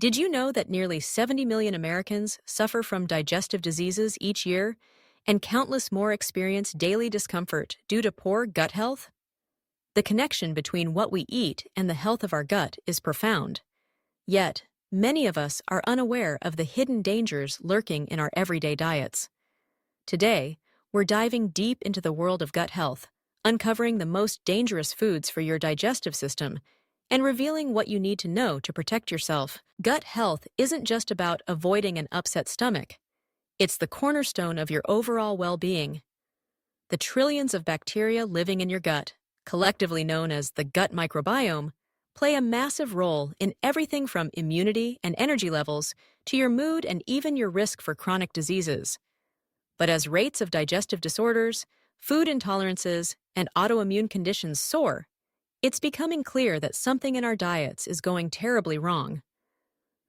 Did you know that nearly 70 million Americans suffer from digestive diseases each year, and countless more experience daily discomfort due to poor gut health? The connection between what we eat and the health of our gut is profound. Yet, many of us are unaware of the hidden dangers lurking in our everyday diets. Today, we're diving deep into the world of gut health, uncovering the most dangerous foods for your digestive system and revealing what you need to know to protect yourself. Gut health isn't just about avoiding an upset stomach. It's the cornerstone of your overall well-being. The trillions of bacteria living in your gut, collectively known as the gut microbiome, play a massive role in everything from immunity and energy levels to your mood and even your risk for chronic diseases. But as rates of digestive disorders, food intolerances, and autoimmune conditions soar, it's becoming clear that something in our diets is going terribly wrong.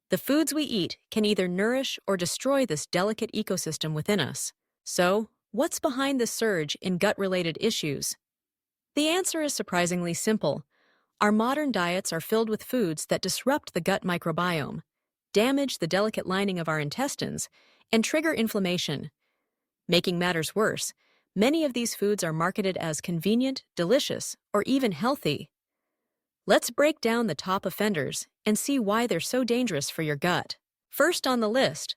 The foods we eat can either nourish or destroy this delicate ecosystem within us. So, what's behind the surge in gut-related issues? The answer is surprisingly simple. Our modern diets are filled with foods that disrupt the gut microbiome, damage the delicate lining of our intestines, and trigger inflammation. Making matters worse, many of these foods are marketed as convenient, delicious, or even healthy. Let's break down the top offenders and see why they're so dangerous for your gut. First on the list,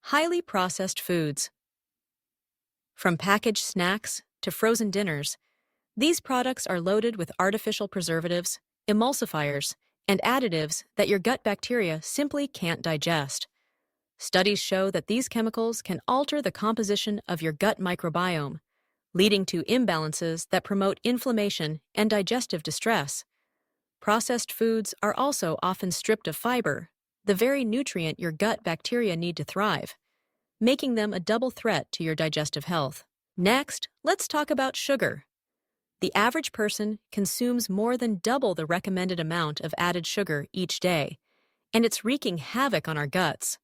highly processed foods. From packaged snacks to frozen dinners, these products are loaded with artificial preservatives, emulsifiers, and additives that your gut bacteria simply can't digest. Studies show that these chemicals can alter the composition of your gut microbiome, leading to imbalances that promote inflammation and digestive distress. Processed foods are also often stripped of fiber, the very nutrient your gut bacteria need to thrive, making them a double threat to your digestive health. Next, let's talk about sugar. The average person consumes more than double the recommended amount of added sugar each day, and it's wreaking havoc on our guts.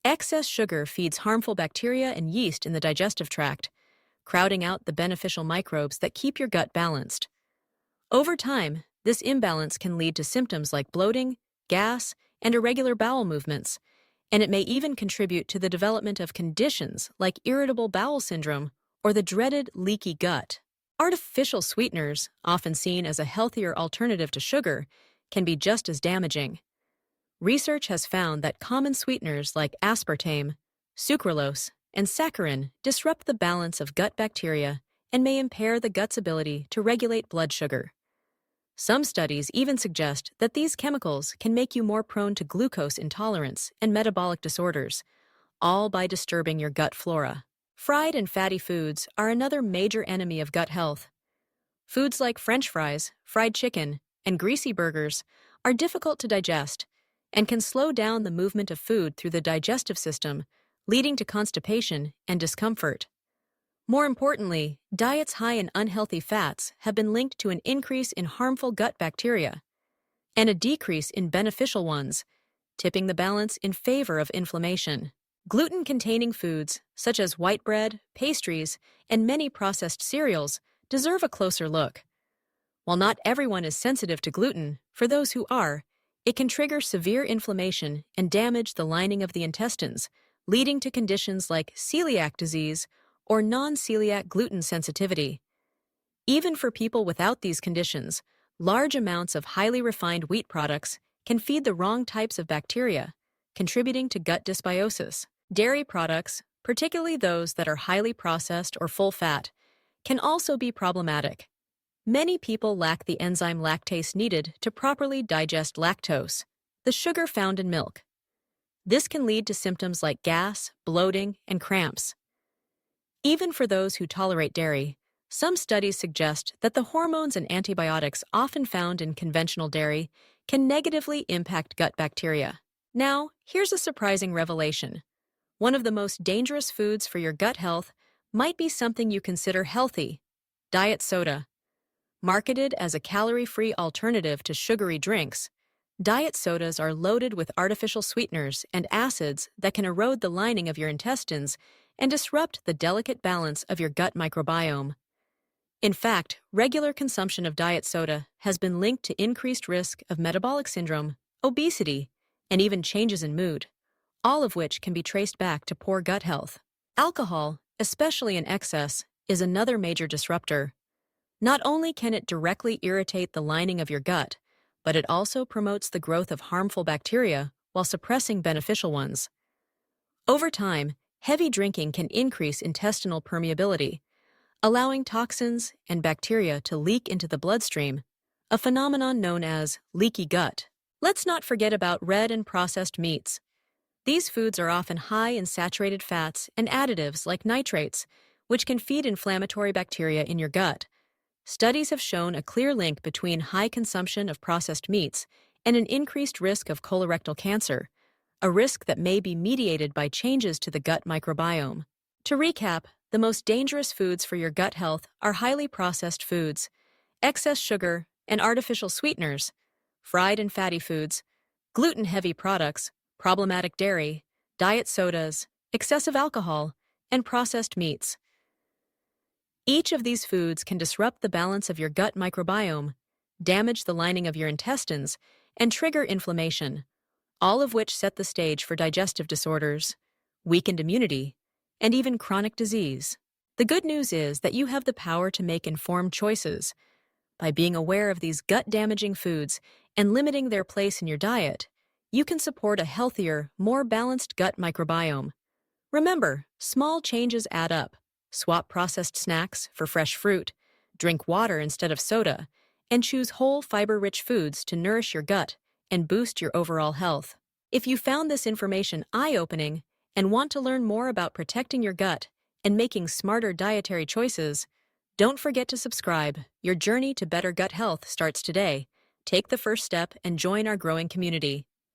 Excess sugar feeds harmful bacteria and yeast in the digestive tract, crowding out the beneficial microbes that keep your gut balanced. Over time, this imbalance can lead to symptoms like bloating, gas, and irregular bowel movements, and it may even contribute to the development of conditions like irritable bowel syndrome or the dreaded leaky gut. Artificial sweeteners, often seen as a healthier alternative to sugar, can be just as damaging. Research has found that common sweeteners like aspartame, sucralose, and saccharin disrupt the balance of gut bacteria and may impair the gut's ability to regulate blood sugar. Some studies even suggest that these chemicals can make you more prone to glucose intolerance and metabolic disorders, all by disturbing your gut flora. Fried and fatty foods are another major enemy of gut health. Foods like French fries, fried chicken, and greasy burgers are difficult to digest and can slow down the movement of food through the digestive system, leading to constipation and discomfort. More importantly, diets high in unhealthy fats have been linked to an increase in harmful gut bacteria and a decrease in beneficial ones, tipping the balance in favor of inflammation. Gluten-containing foods, such as white bread, pastries, and many processed cereals, deserve a closer look. While not everyone is sensitive to gluten, for those who are, it can trigger severe inflammation and damage the lining of the intestines, leading to conditions like celiac disease or non-celiac gluten sensitivity. Even for people without these conditions, large amounts of highly refined wheat products can feed the wrong types of bacteria, contributing to gut dysbiosis. Dairy products, particularly those that are highly processed or full-fat, can also be problematic. Many people lack the enzyme lactase needed to properly digest lactose, the sugar found in milk. This can lead to symptoms like gas, bloating, and cramps. Even for those who tolerate dairy, some studies suggest that the hormones and antibiotics often found in conventional dairy can negatively impact gut bacteria. Now, here's a surprising revelation. One of the most dangerous foods for your gut health might be something you consider healthy: diet soda. Marketed as a calorie-free alternative to sugary drinks, diet sodas are loaded with artificial sweeteners and acids that can erode the lining of your intestines and disrupt the delicate balance of your gut microbiome. In fact, regular consumption of diet soda has been linked to increased risk of metabolic syndrome, obesity, and even changes in mood, all of which can be traced back to poor gut health. Alcohol, especially in excess, is another major disruptor. Not only can it directly irritate the lining of your gut, but it also promotes the growth of harmful bacteria while suppressing beneficial ones. Over time, heavy drinking can increase intestinal permeability, allowing toxins and bacteria to leak into the bloodstream, a phenomenon known as leaky gut. Let's not forget about red and processed meats. These foods are often high in saturated fats and additives like nitrates, which can feed inflammatory bacteria in your gut. Studies have shown a clear link between high consumption of processed meats and an increased risk of colorectal cancer, a risk that may be mediated by changes to the gut microbiome. To recap, the most dangerous foods for your gut health are highly processed foods, excess sugar and artificial sweeteners, fried and fatty foods, gluten-heavy products, problematic dairy, diet sodas, excessive alcohol, and processed meats. Each of these foods can disrupt the balance of your gut microbiome, damage the lining of your intestines, and trigger inflammation, all of which set the stage for digestive disorders, weakened immunity, and even chronic disease. The good news is that you have the power to make informed choices. By being aware of these gut-damaging foods and limiting their place in your diet, you can support a healthier, more balanced gut microbiome. Remember, small changes add up. Swap processed snacks for fresh fruit, drink water instead of soda, and choose whole fiber-rich foods to nourish your gut and boost your overall health. If you found this information eye-opening and want to learn more about protecting your gut and making smarter dietary choices, don't forget to subscribe. Your journey to better gut health starts today. Take the first step and join our growing community.